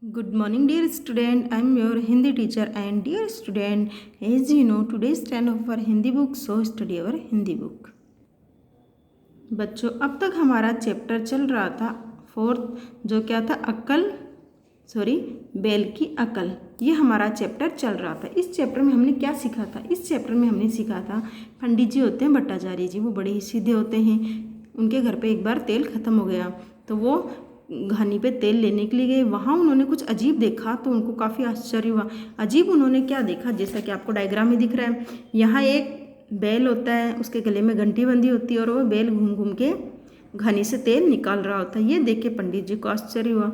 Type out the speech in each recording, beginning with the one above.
Good morning, dear student. I am your Hindi teacher. And dear student, as you know, today's stand of our Hindi book. So study our Hindi book. बच्चों, अब तक हमारा chapter चल रहा था fourth, जो क्या था, बैल की अकल। ये हमारा चैप्टर चल रहा था। इस चैप्टर में हमने क्या सीखा था? इस चैप्टर में हमने सीखा था, पंडित जी होते हैं भट्टाचार्य जी, वो बड़े ही सीधे होते हैं। उनके घर पे एक बार तेल ख़त्म हो गया तो वो घानी पे तेल लेने के लिए गए। वहाँ उन्होंने कुछ अजीब देखा तो उनको काफ़ी आश्चर्य हुआ। अजीब उन्होंने क्या देखा, जैसा कि आपको डायग्राम में दिख रहा है। यहाँ एक बैल होता है, उसके गले में घंटी बंधी होती है और वो बैल घूम घूम के घानी से तेल निकाल रहा होता है। ये देख के पंडित जी को आश्चर्य हुआ।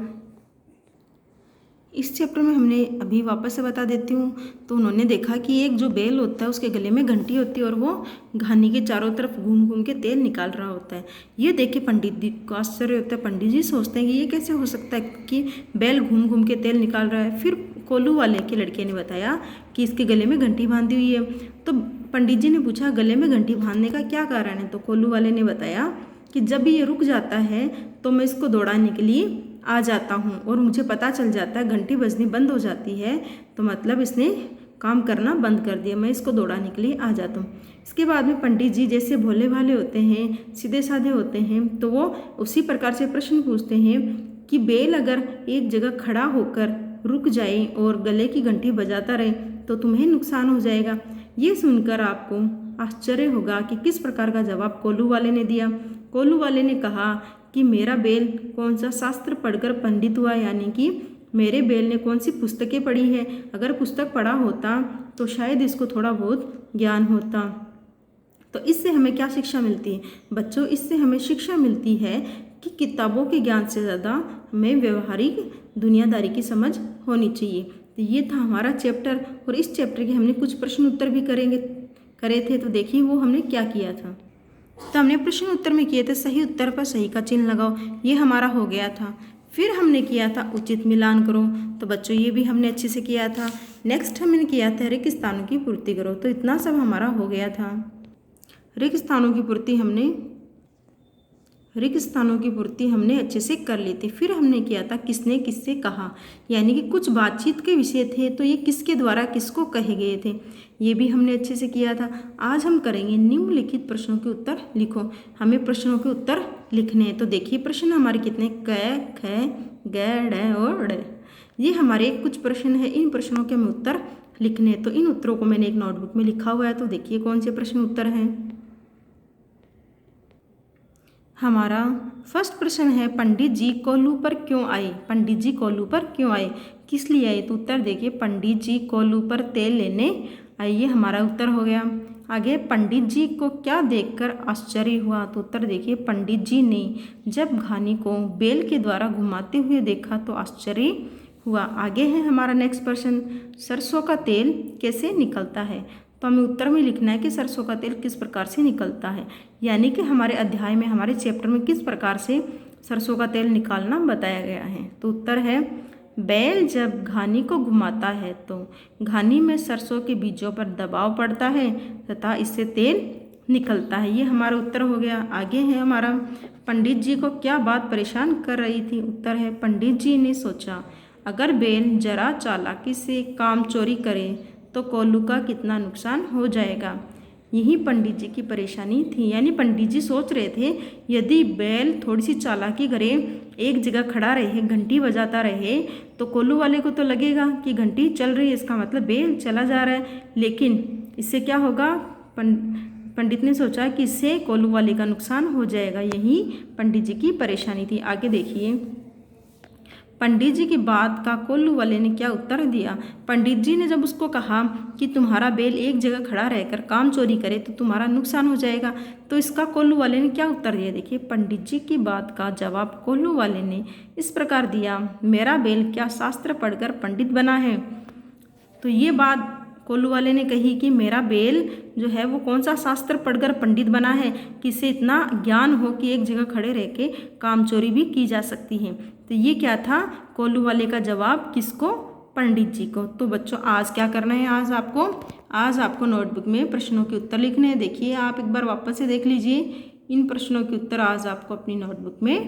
इस चैप्टर में हमने अभी वापस से बता देती हूँ। तो उन्होंने देखा कि एक जो बैल होता है उसके गले में घंटी होती है और वो घानी के चारों तरफ घूम घूम के तेल निकाल रहा होता है। ये देख के पंडित जी को आश्चर्य होता है। पंडित जी सोचते हैं कि ये कैसे हो सकता है कि बैल घूम घूम के तेल निकाल रहा है। फिर कोल्लू वाले के लड़के ने बताया कि इसके गले में घंटी बांधी हुई है। तो पंडित जी ने पूछा, गले में घंटी बांधने का क्या कारण है? तो कोल्लू वाले ने बताया कि जब ये रुक जाता है तो मैं इसको दौड़ाने के लिए आ जाता हूँ और मुझे पता चल जाता है घंटी बजनी बंद हो जाती है तो मतलब इसने काम करना बंद कर दिया, मैं इसको दौड़ाने के लिए आ जाता हूँ। इसके बाद में पंडित जी जैसे भोले भाले होते हैं, सीधे साधे होते हैं, तो वो उसी प्रकार से प्रश्न पूछते हैं कि बैल अगर एक जगह खड़ा होकर रुक जाए और गले की घंटी बजाता रहे तो तुम्हें नुकसान हो जाएगा। ये सुनकर आपको आश्चर्य होगा कि किस प्रकार का जवाब कोल्लू वाले ने दिया। कोल्लू वाले ने कहा कि मेरा बैल कौन सा शास्त्र पढ़कर पंडित हुआ, यानी कि मेरे बैल ने कौन सी पुस्तकें पढ़ी है। अगर पुस्तक पढ़ा होता तो शायद इसको थोड़ा बहुत ज्ञान होता। तो इससे हमें क्या शिक्षा मिलती है बच्चों? इससे हमें शिक्षा मिलती है कि किताबों के ज्ञान से ज़्यादा हमें व्यवहारिक दुनियादारी की समझ होनी चाहिए। तो ये था हमारा चैप्टर और इस चैप्टर के हमने कुछ प्रश्न उत्तर भी करे थे। तो देखिए वो हमने क्या किया था। तो हमने प्रश्न उत्तर में किए थे, सही उत्तर पर सही का चिन्ह लगाओ, ये हमारा हो गया था। फिर हमने किया था उचित मिलान करो, तो बच्चों ये भी हमने अच्छे से किया था। नेक्स्ट हमने किया था रिक्त स्थानों की पूर्ति करो, तो इतना सब हमारा हो गया था। रिक्त स्थानों की पूर्ति हमने अच्छे से कर ली थी। फिर हमने किया था किसने किससे कहा, यानी कि कुछ बातचीत के विषय थे तो ये किसके द्वारा किसको कहे गए थे, ये भी हमने अच्छे से किया था। आज हम करेंगे निम्नलिखित प्रश्नों के उत्तर लिखो। हमें प्रश्नों के उत्तर लिखने हैं। तो देखिए प्रश्न हमारे कितने, क, ख, ग, ड और ड़। ये हमारे कुछ प्रश्न है, इन प्रश्नों के हमें उत्तर लिखने हैं। तो इन उत्तरों को मैंने एक नोटबुक में लिखा हुआ है। तो देखिए कौन से प्रश्न उत्तर हैं। हमारा फर्स्ट प्रश्न है, पंडित जी कोल्लू पर क्यों आए? पंडित जी कोल्लू पर क्यों आए, किस लिए आए? तो उत्तर देखिए, पंडित जी कोल्लू पर तेल लेने आए, ये हमारा उत्तर हो गया। आगे, पंडित जी को क्या देखकर आश्चर्य हुआ? तो उत्तर देखिए, पंडित जी ने जब घानी को बैल के द्वारा घुमाते हुए देखा तो आश्चर्य हुआ। आगे है हमारा नेक्स्ट प्रश्न, सरसों का तेल कैसे निकलता है? तो हमें उत्तर में लिखना है कि सरसों का तेल किस प्रकार से निकलता है, यानी कि हमारे अध्याय में, हमारे चैप्टर में किस प्रकार से सरसों का तेल निकालना बताया गया है। तो उत्तर है, बैल जब घानी को घुमाता है तो घानी में सरसों के बीजों पर दबाव पड़ता है तथा इससे तेल निकलता है। ये हमारा उत्तर हो गया। आगे है हमारा, पंडित जी को क्या बात परेशान कर रही थी? उत्तर है, पंडित जी ने सोचा अगर बैल जरा चालाकी से काम चोरी करे तो कोल्लू का कितना नुकसान हो जाएगा। यही पंडित जी की परेशानी थी, यानी पंडित जी सोच रहे थे यदि बैल थोड़ी सी चालाकी करे, एक जगह खड़ा रहे, घंटी बजाता रहे, तो कोल्लू वाले को तो लगेगा कि घंटी चल रही है, इसका मतलब बैल चला जा रहा है, लेकिन इससे क्या होगा, पंडित ने सोचा कि इससे कोल्लू वाले का नुकसान हो जाएगा। यही पंडित जी की परेशानी थी। आगे देखिए, पंडित जी की बात का कोल्लू वाले ने क्या उत्तर दिया? पंडित जी ने जब उसको कहा कि तुम्हारा बैल एक जगह खड़ा रहकर काम चोरी करे तो तुम्हारा नुकसान हो जाएगा, तो इसका कोल्लू वाले ने क्या उत्तर दिया? देखिए, पंडित जी की बात का जवाब कोल्लू वाले ने इस प्रकार दिया, मेरा बैल क्या शास्त्र पढ़कर पंडित बना है? तो ये बात कोल्लू वाले ने कही कि मेरा बैल जो है वो कौन सा शास्त्र पढ़कर पंडित बना है कि इसे इतना ज्ञान हो कि एक जगह खड़े रह के काम चोरी भी की जा सकती है। तो ये क्या था, कोल्लू वाले का जवाब किसको? पंडित जी को। तो बच्चों आज क्या करना है, आज आपको नोटबुक में प्रश्नों के उत्तर लिखने हैं। देखिए आप एक बार वापस से देख लीजिए, इन प्रश्नों के उत्तर आज आपको अपनी नोटबुक में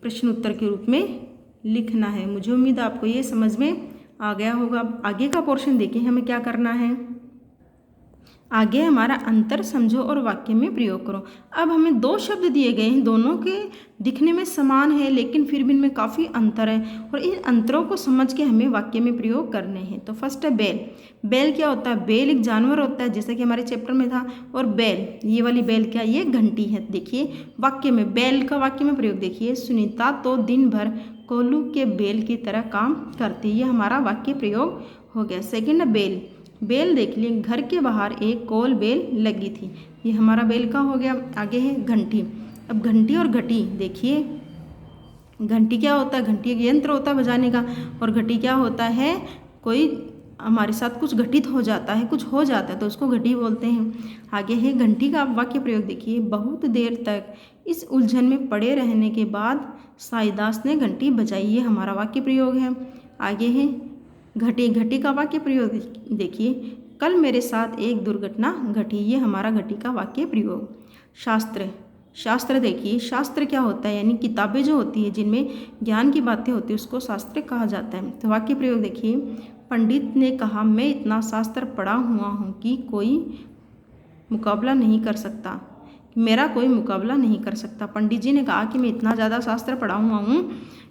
प्रश्न उत्तर के रूप में लिखना है। मुझे उम्मीद आपको ये समझ में आ गया होगा। अब आगे का पोर्शन देखिए, हमें क्या करना है। आगे हमारा अंतर समझो और वाक्य में प्रयोग करो। अब हमें दो शब्द दिए गए हैं, दोनों के दिखने में समान है लेकिन फिर भी इनमें काफ़ी अंतर है और इन अंतरों को समझ के हमें वाक्य में प्रयोग करने हैं। तो फर्स्ट है बैल। बैल क्या होता है? बैल एक जानवर होता है, जैसे कि हमारे चैप्टर में था। और बैल, ये वाली बैल क्या, ये घंटी है। देखिए वाक्य में बैल का वाक्य में प्रयोग देखिए, सुनीता तो दिन भर कोल्हू के बैल की तरह काम करती। ये हमारा वाक्य प्रयोग हो गया। सेकेंड है बेल। बेल देख लिए, घर के बाहर एक कोल बेल लगी थी। ये हमारा बेल का हो गया। आगे है घंटी। अब घंटी और घटी देखिए, घंटी क्या होता है? घंटी एक यंत्र होता है बजाने का, और घटी क्या होता है? कोई हमारे साथ कुछ घटित हो जाता है, कुछ हो जाता है तो उसको घटी बोलते हैं। आगे है घंटी का वाक्य प्रयोग देखिए, बहुत देर तक इस उलझन में पड़े रहने के बाद साईदास ने घंटी बजाई। ये हमारा वाक्य प्रयोग है। आगे है घटी। घटी का वाक्य प्रयोग देखिए, कल मेरे साथ एक दुर्घटना घटी। ये हमारा घटी का वाक्य प्रयोग। शास्त्र। शास्त्र देखिए, शास्त्र क्या होता है? यानी किताबें जो होती है जिनमें ज्ञान की बातें होती है उसको शास्त्र कहा जाता है। तो वाक्य प्रयोग देखिए, पंडित ने कहा मैं इतना शास्त्र पढ़ा हुआ हूँ कि कोई मुकाबला नहीं कर सकता, मेरा कोई मुकाबला नहीं कर सकता। पंडित जी ने कहा कि मैं इतना ज़्यादा शास्त्र पढ़ा हुआ हूँ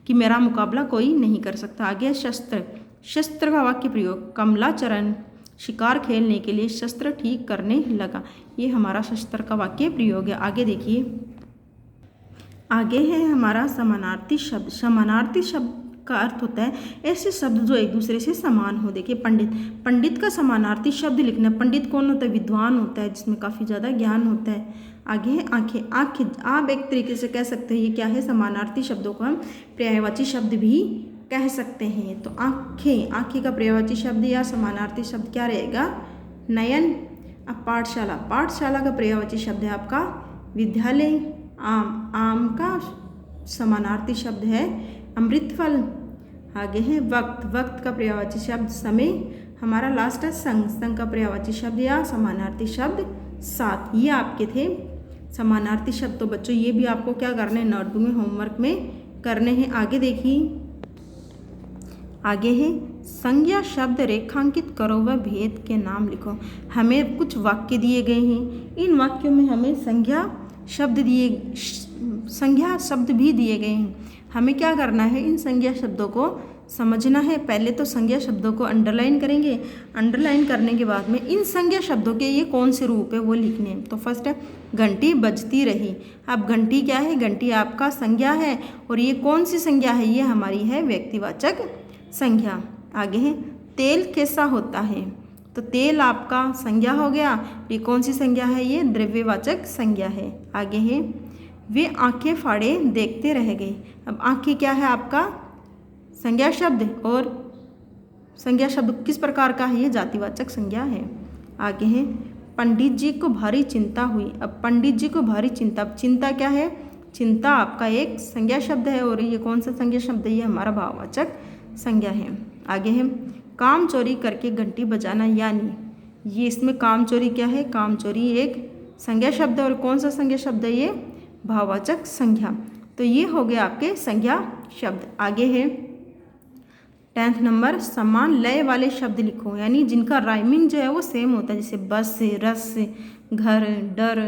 कि मेरा मुकाबला कोई नहीं कर सकता। आगे शस्त्र। शस्त्र का वाक्य प्रयोग, कमलाचरण शिकार खेलने के लिए शस्त्र ठीक करने लगा। ये हमारा शस्त्र का वाक्य प्रयोग है। आगे देखिए, आगे है हमारा समानार्थी शब्द। समानार्थी शब्द का अर्थ होता है ऐसे शब्द जो एक दूसरे से समान हो। देखिए पंडित, पंडित का समानार्थी शब्द लिखना। पंडित कौन होता है? विद्वान होता है जिसमें काफ़ी ज़्यादा ज्ञान होता है। आगे है आंखें। आंखें आप एक तरीके से कह सकते हैं ये क्या है? समानार्थी शब्दों को हम पर्यायवाची शब्द भी कह सकते हैं। तो आंखें, आंखें का पर्यायवाची शब्द या समानार्थी शब्द क्या रहेगा? नयन। अब पाठशाला। पाठशाला का पर्यायवाची शब्द है आपका विद्यालय। आम, आम का समानार्थी शब्द है अमृतफल। आगे है वक्त। वक्त का पर्यायवाची शब्द समय। हमारा लास्ट है संग। संग का पर्यायवाची शब्द या समानार्थी शब्द साथ। ये आपके थे समानार्थी शब्द। तो बच्चों ये भी आपको क्या करने हैं? नोटबुक में होमवर्क में करने हैं। आगे देखिए, आगे है संज्ञा शब्द रेखांकित करो व भेद के नाम लिखो। हमें कुछ वाक्य दिए गए हैं, इन वाक्यों में हमें संज्ञा शब्द भी दिए गए हैं। हमें क्या करना है? इन संज्ञा शब्दों को समझना है। पहले तो संज्ञा शब्दों को अंडरलाइन करेंगे, अंडरलाइन करने के बाद में इन संज्ञा शब्दों के ये कौन से रूप है वो लिखने हैं। तो फर्स्ट है घंटी बजती रही। अब घंटी क्या है? घंटी आपका संज्ञा है, और ये कौन सी संज्ञा है? ये हमारी है व्यक्तिवाचक संज्ञा। आगे है तेल कैसा होता है? तो तेल आपका संज्ञा हो गया। ये कौन सी संज्ञा है? ये द्रव्यवाचक संज्ञा है। आगे है वे आंखें फाड़े देखते रह गए। अब आंखें क्या है? आपका संज्ञा शब्द, और संज्ञा शब्द किस प्रकार का है? ये जातिवाचक संज्ञा है। आगे है पंडित जी को भारी चिंता हुई। अब पंडित जी को भारी चिंता, अब चिंता क्या है? चिंता आपका एक संज्ञा शब्द है, और ये कौन सा संज्ञा शब्द है? ये हमारा भाववाचक संज्ञा है। आगे है काम चोरी करके घंटी बजाना, यानी ये इसमें काम चोरी क्या है? काम चोरी एक संज्ञा शब्द है, और कौन सा संज्ञा शब्द है? ये भाववाचक संज्ञा। तो ये हो गया आपके संज्ञा शब्द। आगे है 10th नंबर, समान लय वाले शब्द लिखो, यानी जिनका राइमिंग जो है वो सेम होता है, जैसे बस, रस, घर, डर,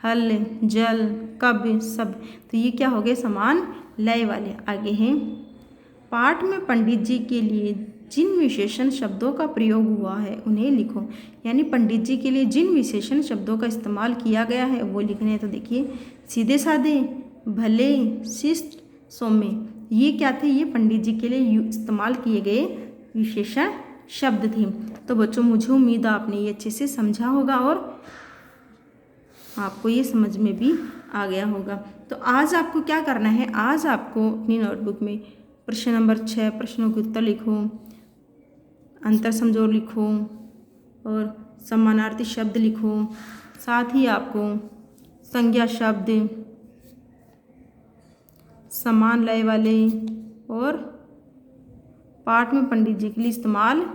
हल, जल, कब, सब। तो ये क्या हो गए? समान लय वाले। आगे हैं पाठ में पंडित जी के लिए जिन विशेषण शब्दों का प्रयोग हुआ है उन्हें लिखो, यानी पंडित जी के लिए जिन विशेषण शब्दों का इस्तेमाल किया गया है वो लिखने हैं। तो देखिए सीधे साधे, भले, शिष्ट, सौम्य, ये क्या थे? ये पंडित जी के लिए इस्तेमाल किए गए विशेषण शब्द थे। तो बच्चों मुझे उम्मीद है आपने ये अच्छे से समझा होगा और आपको ये समझ में भी आ गया होगा। तो आज आपको क्या करना है? आज आपको अपनी नोटबुक में प्रश्न नंबर 6 प्रश्नों के उत्तर लिखो, अंतर समझो लिखो और समानार्थी शब्द लिखो। साथ ही आपको संज्ञा शब्द, समान लय वाले और पाठ में पंडित जी के लिए इस्तेमाल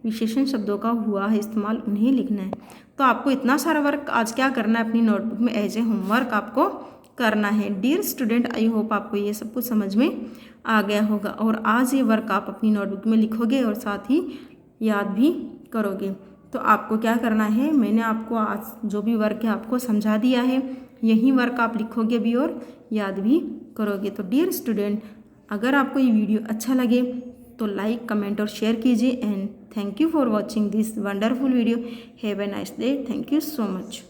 विशेषण शब्दों का हुआ है इस्तेमाल, उन्हें लिखना है। तो आपको इतना सारा वर्क आज क्या करना है? अपनी नोटबुक में एज ए होमवर्क आपको करना है। डियर स्टूडेंट, आई होप आपको ये सब कुछ समझ में आ गया होगा और आज ये वर्क आप अपनी नोटबुक में लिखोगे और साथ ही याद भी करोगे। तो आपको क्या करना है, मैंने आपको आज जो भी वर्क है आपको समझा दिया है, यही वर्क आप लिखोगे भी और याद भी करोगे। तो डियर स्टूडेंट, अगर आपको ये वीडियो अच्छा लगे तो लाइक, कमेंट और शेयर कीजिए and thank you for watching this wonderful video. Have a nice day. Thank you so much.